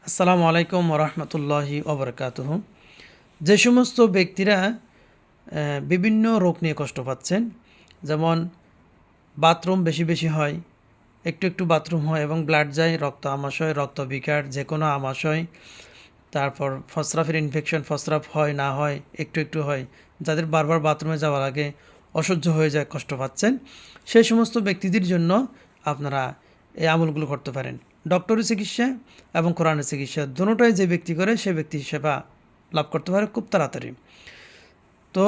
আসসালামু আলাইকুম ওরহমতুল্লাহি ওবরকাতুহু। যে সমস্ত ব্যক্তিরা বিভিন্ন রোগ নিয়ে কষ্ট পাচ্ছেন, যেমন বাথরুম বেশি বেশি হয়, একটু একটু বাথরুম হয় এবং ব্লাড যায়, রক্ত আমাশয়, রক্ত বিকার, যে কোনো আমাশয়, তারপর ফসরাফের ইনফেকশন, ফসরাফ হয় না হয়, একটু একটু হয়, যাদের বারবার বাথরুমে যাওয়ার আগে অসহ্য হয়ে যায়, কষ্ট পাচ্ছেন, সেই সমস্ত ব্যক্তিদের জন্য আপনারা এই আমলগুলো করতে পারেন। ডক্টরি চিকিৎসা এবং কোরআনের চিকিৎসা দুটোটাই যে ব্যক্তি করে সে ব্যক্তি সেবা লাভ করতে পারে খুব তাড়াতাড়ি। তো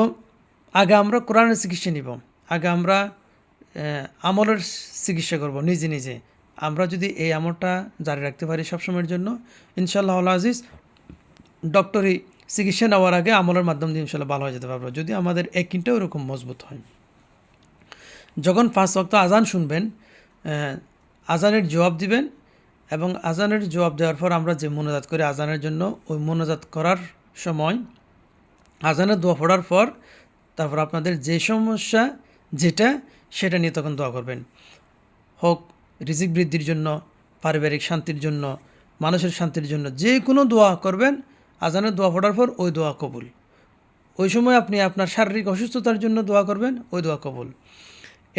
আগে আমরা কোরআনের চিকিৎসা নিব, আগে আমরা আমলের চিকিৎসা করব নিজে নিজে। আমরা যদি এই আমলটা জারি রাখতে পারি সবসময়ের জন্য, ইনশাআল্লাহ আজিজ, ডক্টরি চিকিৎসা নেওয়ার আগে আমলের মাধ্যম দিয়ে ইনশাআল্লাহ ভালো হয়ে যেতে পারবো, যদি আমাদের একিনটাও এরকম মজবুত হয়। যখন 5 ওয়াক্ত আজান শুনবেন, আজানের জবাব দিবেন এবং আজানের জবাব দেওয়ার পর আমরা যে মোনাজাত করি আজানের জন্য, ওই মোনাজাত করার সময় আজানের দোয়া পড়ার পর তারপর আপনাদের যে সমস্যা যেটা সেটা নিয়ে তখন দোয়া করবেন। হোক রিজিক বৃদ্ধির জন্য, পারিবারিক শান্তির জন্য, মানুষের শান্তির জন্য, যে কোনো দোয়া করবেন আজানের দোয়া পড়ার পর, ওই দোয়া কবুল। ওই সময় আপনি আপনার শারীরিক অসুস্থতার জন্য দোয়া করবেন, ওই দোয়া কবুল।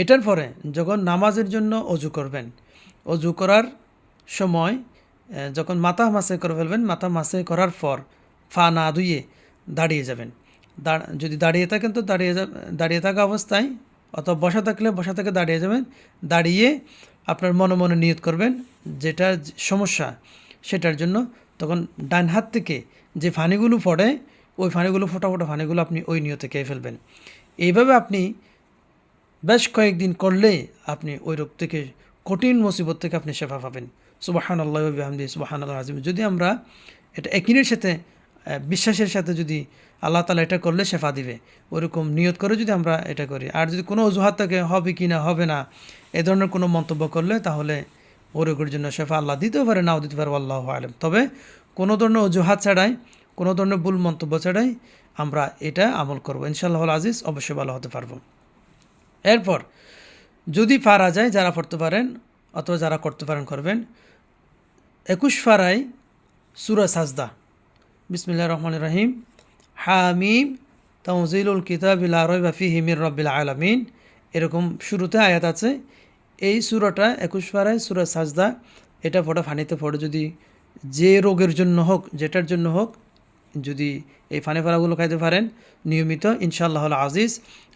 এটার পরে যখন নামাজের জন্য অজু করবেন, অজু করার সময় যখন মাথা মাসে করে ফেলবেন, মাথা মাসে করার পর ফা না ধুয়ে দাঁড়িয়ে যাবেন। যদি দাঁড়িয়ে থাকেন তো দাঁড়িয়ে থাকা অবস্থায়, অথবা বসা থাকলে বসা থেকে দাঁড়িয়ে যাবেন। দাঁড়িয়ে আপনার মনে মনে নিয়ত করবেন যেটা সমস্যা সেটার জন্য। তখন ডান হাত থেকে যে ফানিগুলো পড়ে, ওই ফানিগুলো ফোটা ফোটা ফানিগুলো আপনি ওই নিয়তে খেয়ে ফেলবেন। এইভাবে আপনি বেশ কয়েকদিন করলে আপনি ওই রোগ থেকে, কঠিন মুসিবত থেকে আপনি শেফা পাবেন। সুবহানাল্লাহি ওয়া বিহামদিহি সুবহানাল্লাহিল আযীম। যদি আমরা এটা একিনের সাথে, বিশ্বাসের সাথে, যদি আল্লাহ তাআলা এটা করলে শেফা দিবে, ওরকম নিয়ত করে যদি আমরা এটা করি, আর যদি কোনো অজুহাত থাকে হবে কি না হবে না এ ধরনের কোনো মন্তব্য করলে, তাহলে ওই রোগের জন্য শেফা আল্লাহ দিতেও পারে, নাও দিতে পারে, আল্লাহু আলেম। তবে কোনো ধরনের অজুহাত ছাড়াই, কোনো ধরনের ভুল মন্তব্য ছাড়াই আমরা এটা আমল করবো, ইনশাআল্লাহ আজিজ, অবশ্যই ভালো হতে পারবো। এরপর যদি পারা যায়, যারা পড়তে পারেন অথবা যারা করতে পারেন করবেন, 21 পারায় সূরা সাজদা, বিসমিল্লাহির রহমানির রহিম, হামিম তানজিলুল কিতাবি লা রাইবা ফীহি মির রাব্বিল আলামিন, এরকম শুরুতে আয়াত আছে। এই সূরাটা 21 পারায় সূরা সাজদা, এটা পড়া ফানিতে পড়ে যদি যে রোগের জন্য হোক, যেটার জন্য হোক, যদি এই ফানি ফাড়াগুলো খাইতে পারেন নিয়মিত, ইনশাআল্লাহ আজিজ,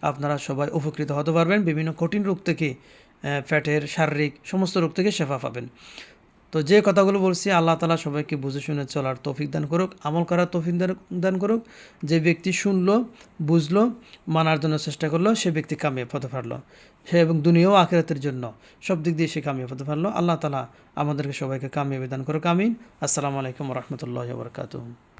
আপনারা সবাই উপকৃত হতে পারবেন। বিভিন্ন কঠিন রোগ থেকে, পেটের, শারীরিক সমস্ত রোগ থেকে শেফা পাবেন। তো যে কথাগুলো বলছি, আল্লাহ তাআলা সবাইকে বুঝে শুনে চলার তৌফিক দান করুক, আমল করার তৌফিক দান করুক। যে ব্যক্তি শুনলো, বুঝলো, মানার জন্য চেষ্টা করলো, সে ব্যক্তি কামিয়াব হতে পারলো। সে এবং দুনিয়া ও আখিরাতের জন্য সব দিক দিয়ে সে কামিয়াব হতে পারলো। আল্লাহ তাআলা আমাদেরকে সবাইকে কামিয়াবি দান করুক, আমিন। আসসালামু আলাইকুম ওয়া রাহমাতুল্লাহি ওয়া বারাকাতুহু।